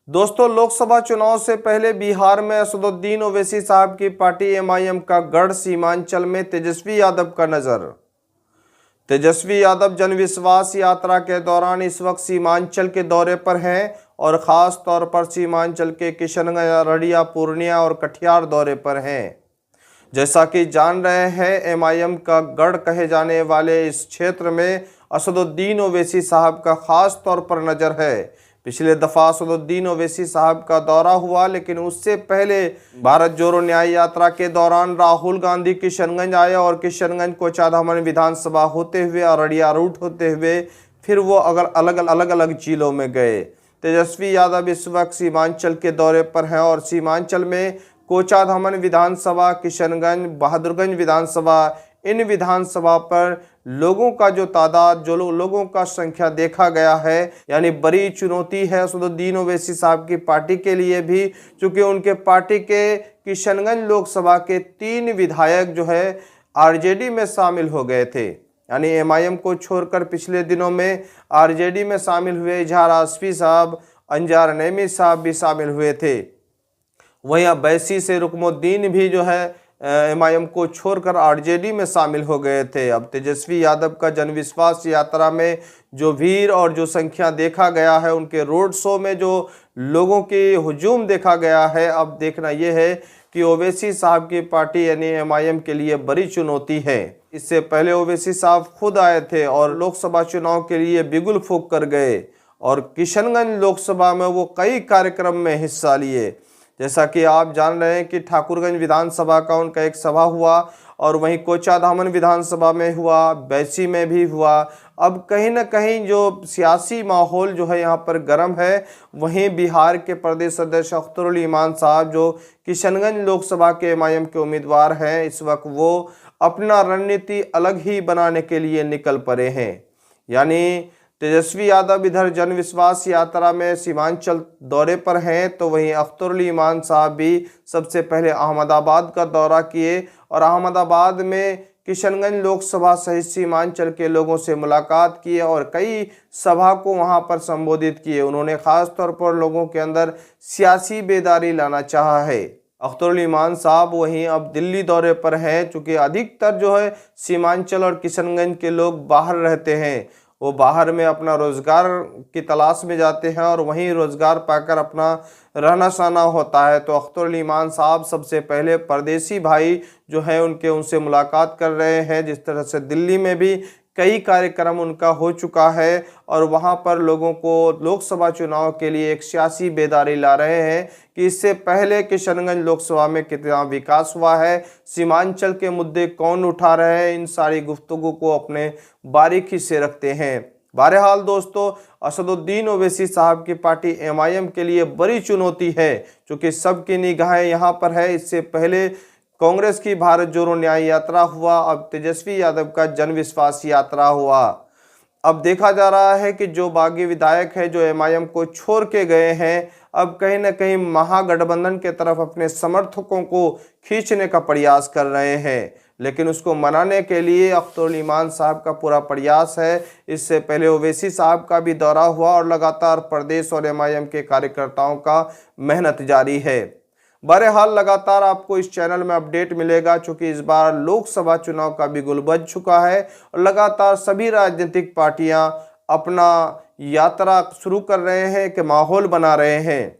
दोस्तों, लोकसभा चुनाव से पहले बिहार में असदुद्दीन ओवैसी साहब की पार्टी एमआईएम का गढ़ सीमांचल में तेजस्वी यादव का नजर। तेजस्वी यादव जनविश्वास यात्रा के दौरान इस वक्त सीमांचल के दौरे पर हैं और ख़ास तौर पर सीमांचल के किशनगंज, अररिया, पूर्णिया और कटिहार दौरे पर हैं। जैसा कि जान रहे हैं, एमआईएम का गढ़ कहे जाने वाले इस क्षेत्र में असदुद्दीन ओवैसी साहब का खास तौर पर नज़र है। पिछले दफ़ा असदुद्दीन ओवैसी साहब का दौरा हुआ, लेकिन उससे पहले भारत जोड़ो न्याय यात्रा के दौरान राहुल गांधी किशनगंज आए और किशनगंज कोचाधामन विधानसभा होते हुए अररिया रूट होते हुए फिर वो अलग अलग जिलों में गए। तेजस्वी यादव इस वक्त सीमांचल के दौरे पर हैं और सीमांचल में कोचाधामन विधानसभा, किशनगंज, बहादुरगंज विधानसभा, इन विधानसभा पर लोगों का जो तादाद, जो लोगों का संख्या देखा गया है, यानी बड़ी चुनौती है असदुद्दीन ओवैसी साहब की पार्टी के लिए भी, क्योंकि उनके पार्टी के किशनगंज लोकसभा के 3 विधायक जो है आरजेडी में शामिल हो गए थे। यानी एमआईएम को छोड़कर पिछले दिनों में आरजेडी में शामिल हुए इजहार आसफी साहब, अंजार नईमी साहब भी शामिल हुए थे। वहीं अब्बैसी से रुकमुद्दीन भी जो है एमआईएम को छोड़कर आरजेडी में शामिल हो गए थे। अब तेजस्वी यादव का जनविश्वास यात्रा में जो भीड़ और जो संख्या देखा गया है, उनके रोड शो में जो लोगों की हुजूम देखा गया है, अब देखना यह है कि ओवैसी साहब की पार्टी यानी एमआईएम के लिए बड़ी चुनौती है। इससे पहले ओवैसी साहब खुद आए थे और लोकसभा चुनाव के लिए बिगुल फूंक कर गए और किशनगंज लोकसभा में वो कई कार्यक्रम में हिस्सा लिए। जैसा कि आप जान रहे हैं कि ठाकुरगंज विधानसभा का उनका एक सभा हुआ और वहीं कोचाधामन विधानसभा में हुआ, बैसी में भी हुआ। अब कहीं ना कहीं जो सियासी माहौल जो है यहाँ पर गर्म है। वहीं बिहार के प्रदेश अध्यक्ष अख्तरुल ईमान साहब जो किशनगंज लोकसभा के एमआईएम के उम्मीदवार हैं, इस वक्त वो अपना रणनीति अलग ही बनाने के लिए निकल पड़े हैं। यानी तेजस्वी यादव इधर जनविश्वास यात्रा में सीमांचल दौरे पर हैं, तो वहीं अख्तरुल ईमान साहब भी सबसे पहले अहमदाबाद का दौरा किए और अहमदाबाद में किशनगंज लोकसभा सहित सीमांचल के लोगों से मुलाकात किए और कई सभा को वहां पर संबोधित किए। उन्होंने खास तौर पर लोगों के अंदर सियासी बेदारी लाना चाहा है। अख्तरुल ईमान साहब वहीं अब दिल्ली दौरे पर हैं, चूँकि अधिकतर जो है सीमांचल और किशनगंज के लोग बाहर रहते हैं। वो बाहर में अपना रोजगार की तलाश में जाते हैं और वहीं रोजगार पाकर अपना रहना सहना होता है। तो अख्तरुल ईमान साहब सबसे पहले परदेसी भाई जो है उनसे मुलाकात कर रहे हैं। जिस तरह से दिल्ली में भी कई कार्यक्रम उनका हो चुका है और वहां पर लोगों को लोकसभा चुनाव के लिए एक सियासी बेदारी ला रहे हैं कि इससे पहले किशनगंज लोकसभा में कितना विकास हुआ है, सीमांचल के मुद्दे कौन उठा रहे हैं, इन सारी गुफ्तगू को अपने बारीकी से रखते हैं। बहरहाल दोस्तों, असदुद्दीन ओवैसी साहब की पार्टी एमआईएम के लिए बड़ी चुनौती है, क्योंकि सबकी निगाहें यहाँ पर है। इससे पहले कांग्रेस की भारत जोड़ो न्याय यात्रा हुआ, अब तेजस्वी यादव का जनविश्वास यात्रा हुआ। अब देखा जा रहा है कि जो बागी विधायक है जो एमआईएम को छोड़ के गए हैं, अब कहीं ना कहीं महागठबंधन के तरफ अपने समर्थकों को खींचने का प्रयास कर रहे हैं, लेकिन उसको मनाने के लिए अख्तरुल ईमान साहब का पूरा प्रयास है। इससे पहले ओवैसी साहब का भी दौरा हुआ और लगातार प्रदेश और एमआईएम के कार्यकर्ताओं का मेहनत जारी है। बहरहाल लगातार आपको इस चैनल में अपडेट मिलेगा, चूँकि इस बार लोकसभा चुनाव का बिगुल बज चुका है और लगातार सभी राजनीतिक पार्टियां अपना यात्रा शुरू कर रहे हैं कि माहौल बना रहे हैं।